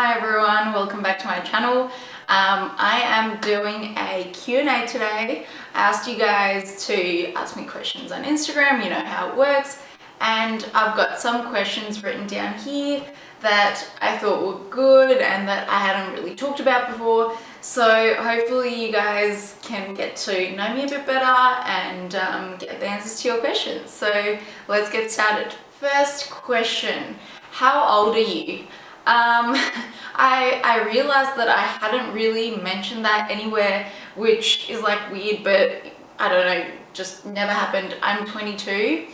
Hi everyone, welcome back to my channel. I am doing a Q&A today. I asked you guys to ask me questions on Instagram, you know how it works, and I've got some questions written down here that I thought were good and that I hadn't really talked about before. So hopefully you guys can get to know me a bit better and get the answers to your questions. So let's get started. First question, how old are you? I realized that I hadn't really mentioned that anywhere, which is like weird, but I don't know, just never happened. I'm 22,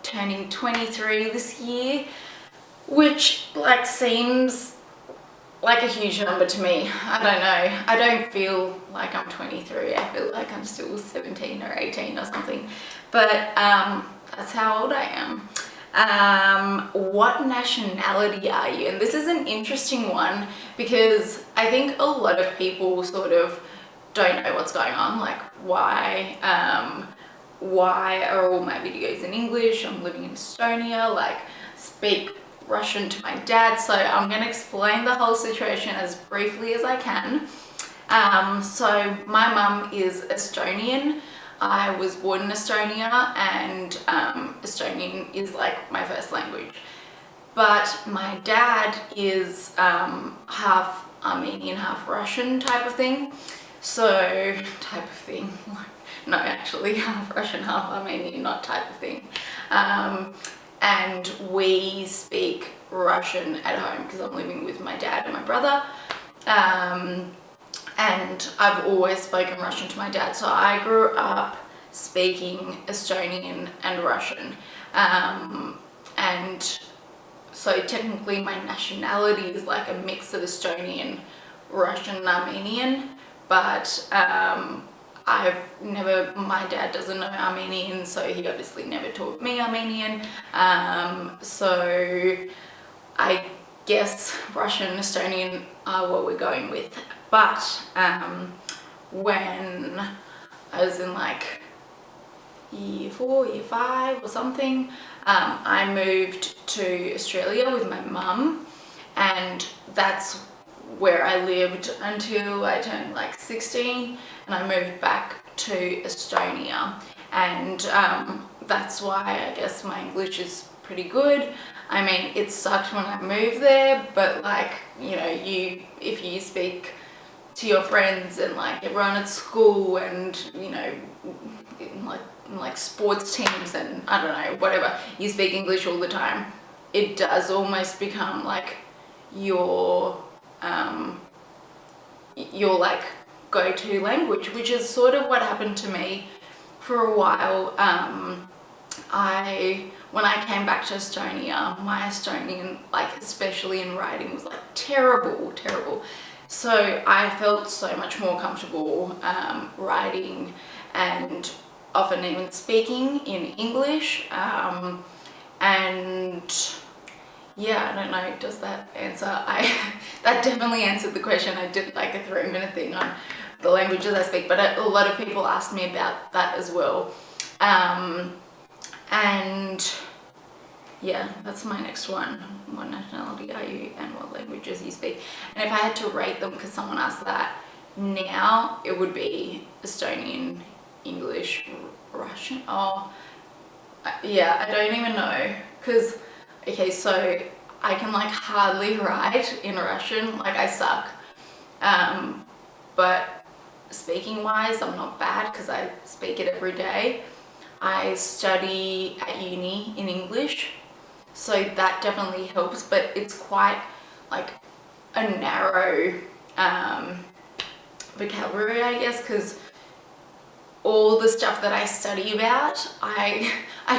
turning 23 this year, which like seems like a huge number to me. I don't know. I don't feel like I'm 23. I feel like I'm still 17 or 18 or something, but that's how old I am. What nationality are you? And this is an interesting one because I think a lot of people sort of don't know what's going on, like why are all my videos in English? I'm living in Estonia, like speak Russian to my dad, so I'm going to explain the whole situation as briefly as I can. So my mum is Estonian. I was born in Estonia, and Estonian is like my first language. But my dad is half Armenian, half Russian type of thing. So, type of thing. No, actually, half Russian, half Armenian, not type of thing. And we speak Russian at home because I'm living with my dad and my brother. And I've always spoken Russian to my dad, so I grew up speaking Estonian and Russian. And so technically my nationality is like a mix of Estonian, Russian and Armenian, but my dad doesn't know Armenian, so he obviously never taught me Armenian. So I guess Russian and Estonian are what we're going with. But when I was in like year 4, year 5 or something, I moved to Australia with my mum, and that's where I lived until I turned like 16, and I moved back to Estonia, and that's why I guess my English is pretty good. I mean, it sucked when I moved there, but like, you know, if you speak to your friends and like everyone at school and, you know, in like sports teams and I don't know, whatever, you speak English all the time, it does almost become like your like go-to language, which is sort of what happened to me for a while. When I came back to Estonia, my Estonian, like especially in writing, was like terrible. So I felt so much more comfortable writing and often even speaking in English. And yeah, I don't know, does that answer? That definitely answered the question. I did like a 3-minute thing on the languages I speak, but a lot of people asked me about that as well. And yeah, that's my next one. What nationality are you and what languages you speak? And if I had to rate them, because someone asked that, now it would be Estonian, English, Russian. Oh, yeah, I don't even know. Because, okay, so I can like hardly write in Russian, like I suck. But speaking wise, I'm not bad because I speak it every day. I study at uni in English, so that definitely helps, but it's quite like a narrow vocabulary, I guess, because all the stuff that I study about, I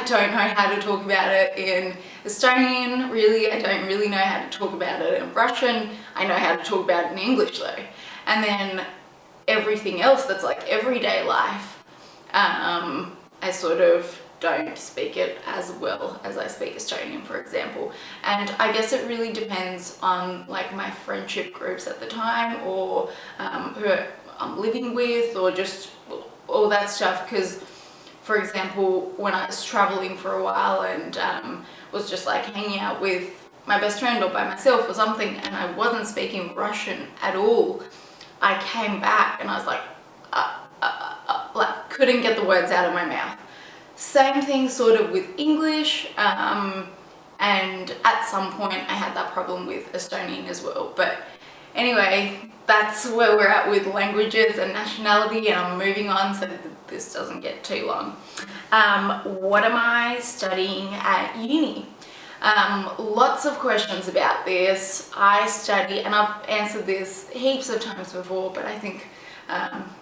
don't know how to talk about it in Estonian, really. I don't really know how to talk about it in Russian. I know how to talk about it in English though. And then everything else that's like everyday life, I sort of don't speak it as well as I speak Estonian, for example. And I guess it really depends on like my friendship groups at the time, or who I'm living with, or just all that stuff. Because for example, when I was traveling for a while and was just like hanging out with my best friend or by myself or something, and I wasn't speaking Russian at all, I came back and I was like couldn't get the words out of my mouth. Same thing sort of with English, and at some point I had that problem with Estonian as well. But anyway, that's where we're at with languages and nationality, and I'm moving on so that this doesn't get too long. What am I studying at uni? Lots of questions about this. I study, and I've answered this heaps of times before, but I think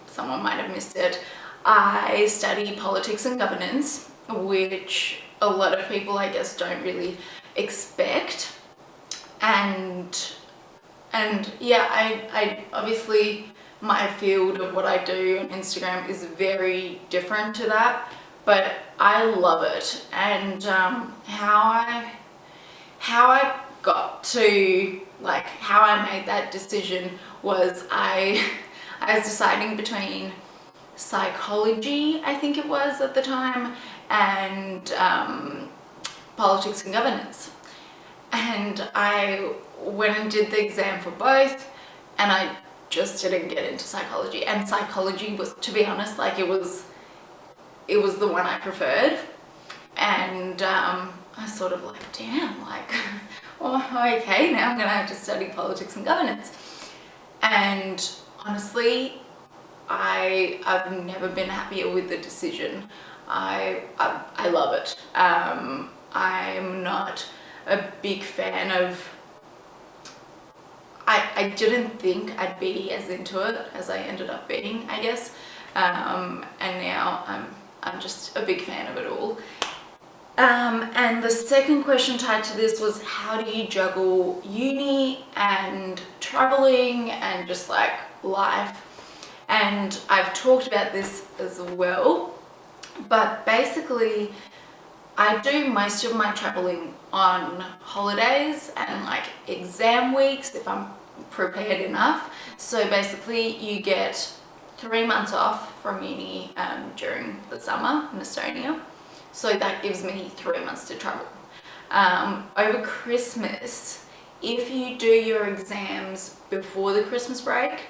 someone might have missed it. I study politics and governance, which a lot of people, I guess, don't really expect. And yeah, I obviously, my field of what I do on Instagram is very different to that, but I love it. And how I got to, like, how I made that decision was I was deciding between psychology, I think it was at the time, and politics and governance. And I went and did the exam for both, and I just didn't get into psychology. And psychology was, to be honest, like it was the one I preferred. And I was sort of like, damn, like, oh, okay, now I'm gonna have to study politics and governance. And honestly, I've never been happier with the decision. I love it. I'm not a big fan of, I didn't think I'd be as into it as I ended up being, I guess. And now I'm just a big fan of it all. And the second question tied to this was, how do you juggle uni and traveling and just like life? And I've talked about this as well, but basically I do most of my traveling on holidays and like exam weeks if I'm prepared enough. So basically you get 3 months off from uni during the summer in Estonia. So that gives me 3 months to travel. Over Christmas, if you do your exams before the Christmas break,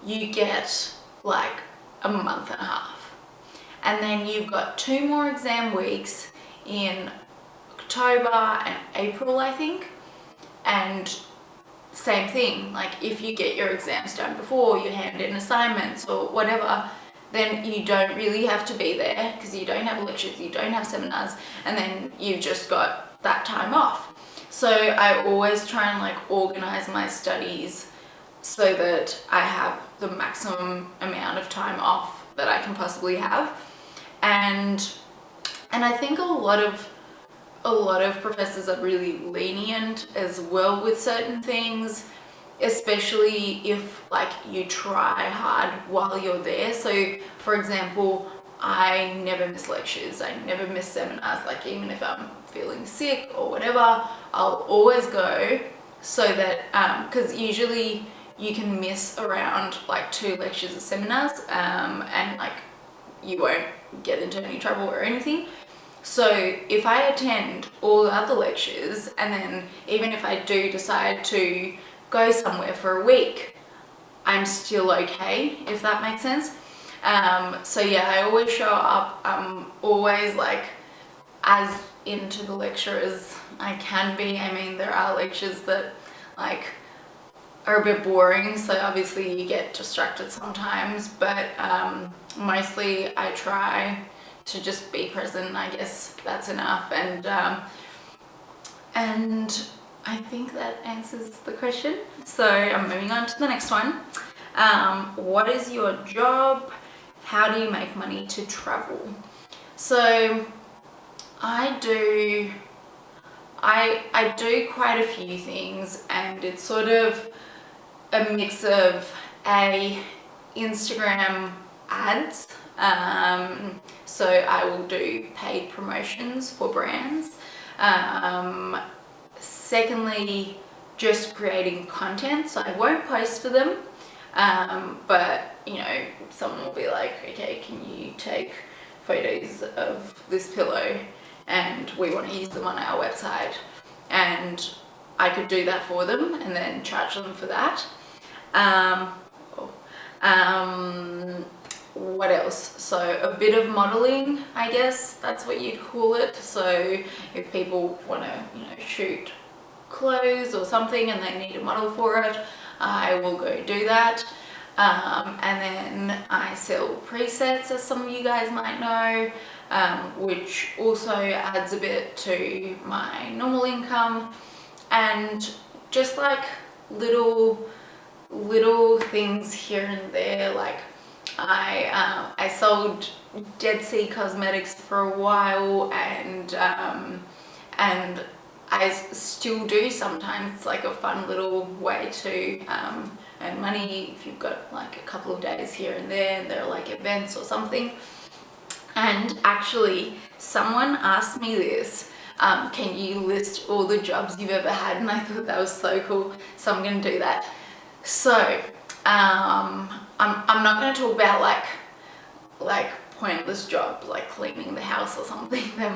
you get like a month and a half. And then you've got 2 more exam weeks in October and April, I think. And same thing, like if you get your exams done before, you hand in assignments or whatever, then you don't really have to be there because you don't have lectures, you don't have seminars, and then you've just got that time off. So I always try and like organize my studies so that I have the maximum amount of time off that I can possibly have. And I think a lot of professors are really lenient as well with certain things, especially if like you try hard while you're there. So for example, I never miss lectures, I never miss seminars, like even if I'm feeling sick or whatever, I'll always go, so that because usually you can miss around like 2 lectures or seminars and like you won't get into any trouble or anything. So if I attend all the other lectures, and then even if I do decide to go somewhere for a week, I'm still okay, if that makes sense. So yeah, I always show up. I'm always like as into the lecture as I can be. I mean, there are lectures that like are a bit boring, so obviously you get distracted sometimes, but mostly I try to just be present. I guess that's enough. And I think that answers the question. So I'm moving on to the next one. What is your job? How do you make money to travel? So I do quite a few things, and it's sort of a mix of Instagram ads. So I will do paid promotions for brands. Secondly, just creating content. So I won't post for them, but you know, someone will be like, okay, can you take photos of this pillow, and we want to use them on our website. And I could do that for them and then charge them for that. Um, what else? So a bit of modeling, I guess that's what you'd call it. So if people want to, shoot clothes or something and they need a model for it, I will go do that. And then I sell presets, as some of you guys might know, which also adds a bit to my normal income. And just like little things here and there, like I sold Dead Sea Cosmetics for a while, and I still do sometimes. It's like a fun little way to earn money if you've got like a couple of days here and there and there are like events or something. And actually someone asked me this, can you list all the jobs you've ever had? And I thought that was so cool, so I'm going to do that. So I'm not going to talk about like pointless jobs like cleaning the house or something that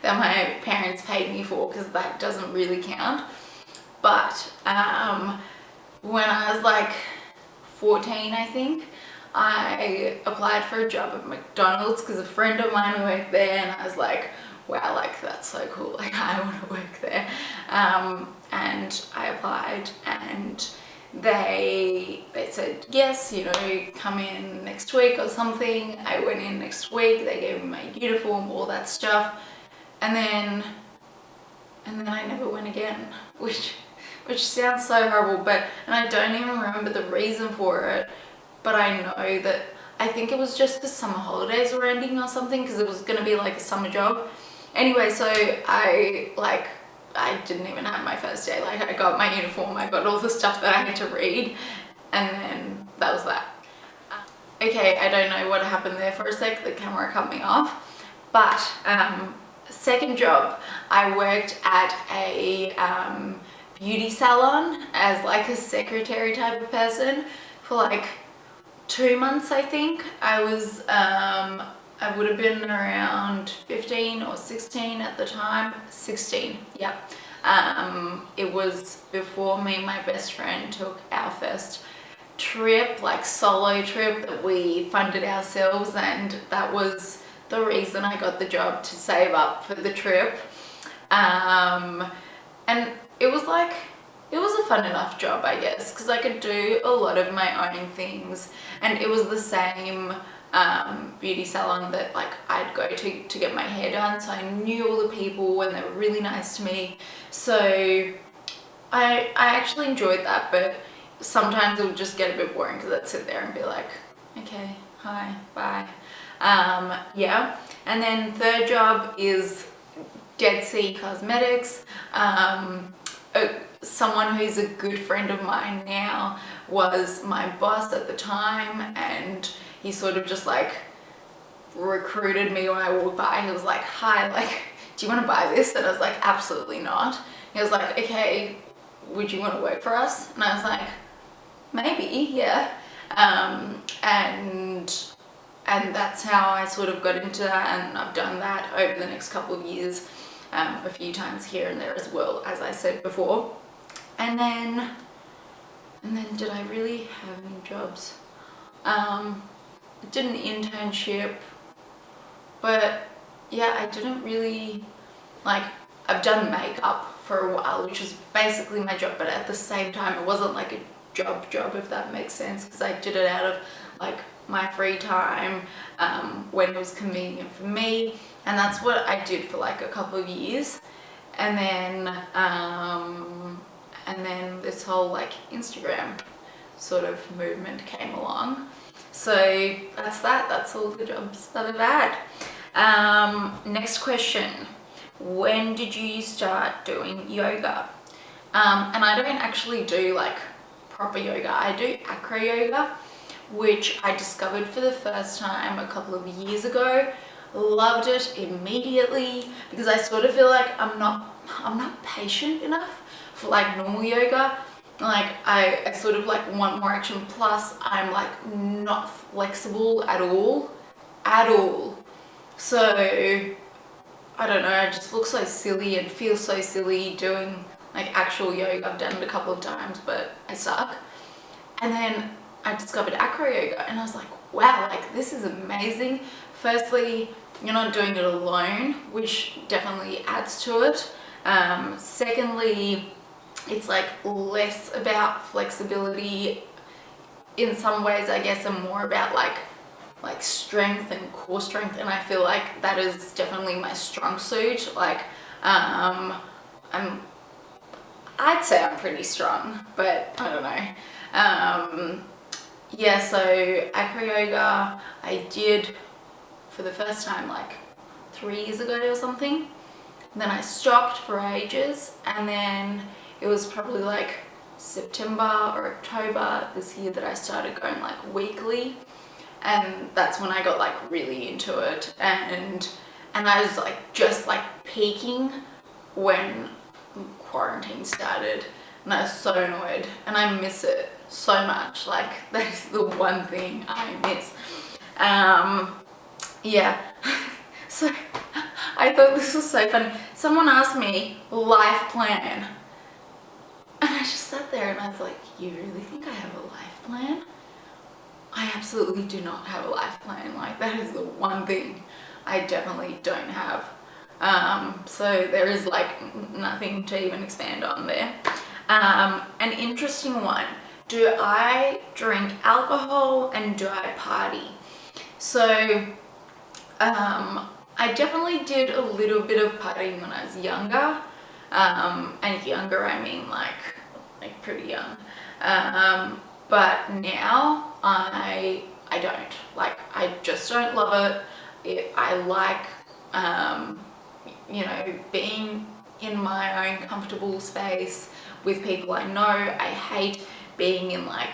my parents paid me for, because that doesn't really count. But when I was like 14, I think, I applied for a job at McDonald's because a friend of mine worked there, and I was like, wow, like that's so cool, like I want to work there. And I applied, and they said yes, come in next week or something. I went in next week, they gave me my uniform, all that stuff, and then I never went again, which sounds so horrible, and I don't even remember the reason for it, but I know that I think it was just the summer holidays were ending or something, because it was going to be like a summer job. Anyway, so I didn't even have my first day. Like, I got my uniform, I got all the stuff that I had to read, and then that was that. Okay, I don't know what happened there for a sec, the camera cut me off. But second job, I worked at a beauty salon as like a secretary type of person for like 2 months, I think. I was I would have been around 15 or 16 at the time. 16, yeah. It was before me and my best friend took our first trip, like solo trip, that we funded ourselves, and that was the reason I got the job, to save up for the trip. And it was a fun enough job, I guess, because I could do a lot of my own things, and it was the same beauty salon that like I'd go to get my hair done, so I knew all the people and they were really nice to me. So I actually enjoyed that, but sometimes it would just get a bit boring because I'd sit there and be like, okay, hi, bye. Yeah. And then third job is Dead Sea Cosmetics. Someone who's a good friend of mine now was my boss at the time, and he sort of just like recruited me when I walked by. He was like, hi, like, do you want to buy this? And I was like, absolutely not. He was like, okay, would you want to work for us? And I was like, maybe, yeah. And that's how I sort of got into that, and I've done that over the next couple of years, a few times here and there as well, as I said before. And then did I really have any jobs? I did an internship, but yeah, I didn't really, like, I've done makeup for a while, which is basically my job, but at the same time it wasn't like a job, if that makes sense, because I did it out of like my free time, when it was convenient for me, and that's what I did for like a couple of years. And then this whole like Instagram sort of movement came along. So that's all the jobs that I've had. Next question. When did you start doing yoga? And I don't actually do like proper yoga. I do acro yoga, which I discovered for the first time a couple of years ago. Loved it immediately, because I sort of feel like I'm not patient enough for like normal yoga. Like I sort of like want more action, plus I'm like not flexible at all. So I don't know, I just look so silly and feel so silly doing like actual yoga. I've done it a couple of times, but I suck. And then I discovered acro yoga, and I was like, wow, like this is amazing. Firstly, you're not doing it alone, which definitely adds to it. Secondly, it's like less about flexibility in some ways, I guess, and more about like strength and core strength, and I feel like that is definitely my strong suit. Like I'd say I'm pretty strong, but I don't know. Yeah, so acro yoga I did for the first time like 3 years ago or something. And then I stopped for ages, and then it was probably like September or October this year that I started going like weekly, and that's when I got like really into it, and I was like just like peaking when quarantine started, and I was so annoyed, and I miss it so much. Like that is the one thing I miss. Yeah. So I thought this was so funny. Someone asked me life plan, and I just sat there and I was like, you really think I have a life plan? I absolutely do not have a life plan. Like that is the one thing I definitely don't have. So there is like nothing to even expand on there. An interesting one. Do I drink alcohol and do I party? So I definitely did a little bit of partying when I was younger. And younger, I mean like pretty young. But now I don't. Like I just don't love it. I like you know, being in my own comfortable space with people I know. I hate being in like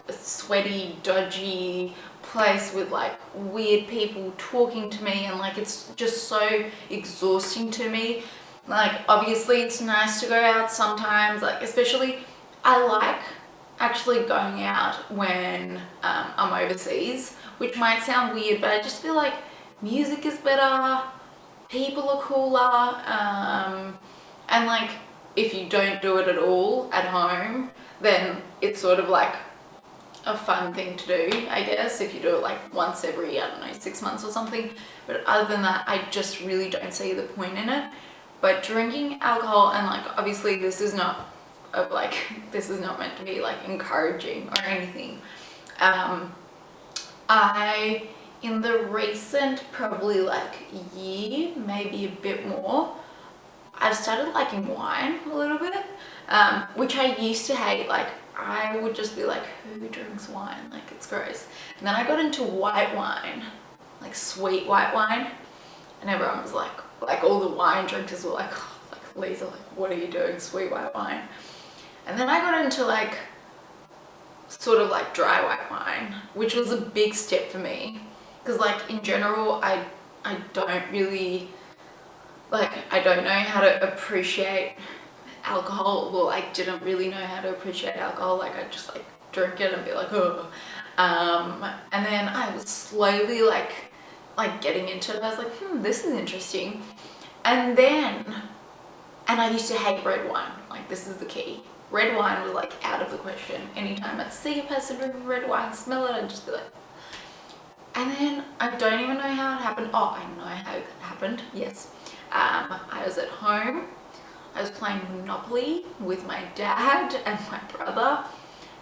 a sweaty, dodgy place with like weird people talking to me, and like it's just so exhausting to me. Like obviously it's nice to go out sometimes, like especially I like actually going out when I'm overseas, which might sound weird, but I just feel like music is better, people are cooler, and like if you don't do it at all at home, then it's sort of like a fun thing to do, I guess, if you do it like once every, I don't know, 6 months or something. But other than that, I just really don't see the point in it. But drinking alcohol, and like obviously this is not this is not meant to be like encouraging or anything. I, in the recent probably like year, maybe a bit more, I've started liking wine a little bit, which I used to hate. Like I would just be like, who drinks wine? Like it's gross. And then I got into white wine, like sweet white wine, and everyone was like all the wine drinkers were like, oh, like Liza, like what are you doing, sweet white wine? And then I got into like sort of like dry white wine, which was a big step for me, because like in general I don't really like, I don't know how to appreciate alcohol. Well, I didn't really know how to appreciate alcohol. Like I just like drink it and be like, oh. And then I was slowly like getting into it. I was like, this is interesting. And I used to hate red wine. Like this is the key. Red wine was like out of the question. Anytime I'd see a person drinking red wine, smell it, I'd just be like. And then I don't even know how it happened. Oh, I know how it happened. Yes. I was at home. I was playing Monopoly with my dad and my brother,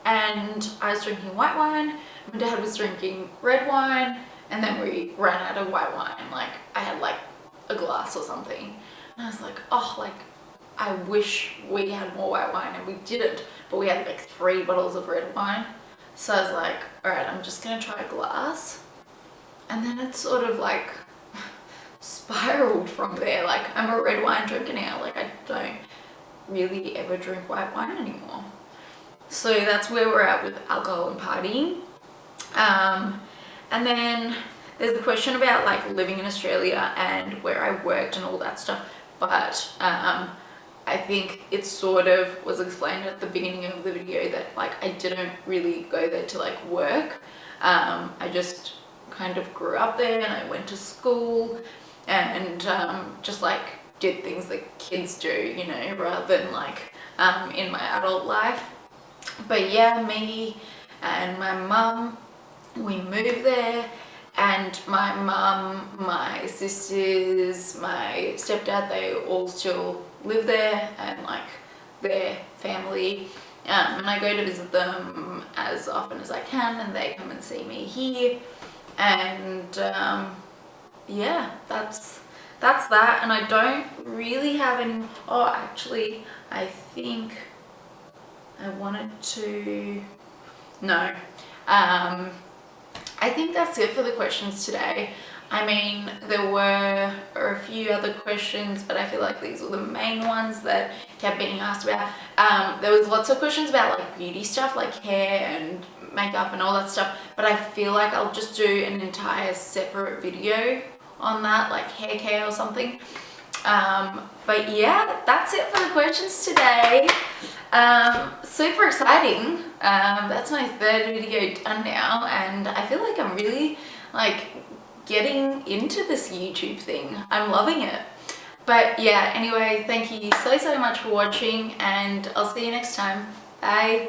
and I was drinking white wine. My dad was drinking red wine, and then we ran out of white wine. Like I had like a glass or something, and I was like, oh, like I wish we had more white wine, and we didn't, but we had like 3 bottles of red wine. So I was like, all right, I'm just gonna try a glass. And then it sort of like spiraled from there. Like I'm a red wine drinker now. Like I don't really ever drink white wine anymore. So that's where we're at with alcohol and partying. And then there's the question about like living in Australia and where I worked and all that stuff. But I think it sort of was explained at the beginning of the video that like I didn't really go there to like work. I just kind of grew up there, and I went to school, and just like did things that kids do, you know, rather than like in my adult life. But yeah, me and my mum, we moved there, and my mum, my sisters, my stepdad, they all still live there, and like their family. And I go to visit them as often as I can, and they come and see me here. And yeah, that's that. And I don't really have any. Oh, actually, I think I wanted to. No. I think that's it for the questions today. I mean, there were a few other questions, but I feel like these were the main ones that kept being asked about. There was lots of questions about like beauty stuff, like hair and makeup and all that stuff, but I feel like I'll just do an entire separate video on that, like hair care or something. But yeah, that's it for the questions today. Super exciting. That's my third video done now, and I feel like I'm really like getting into this YouTube thing. I'm loving it. But yeah, anyway, thank you so much for watching, and I'll see you next time. Bye.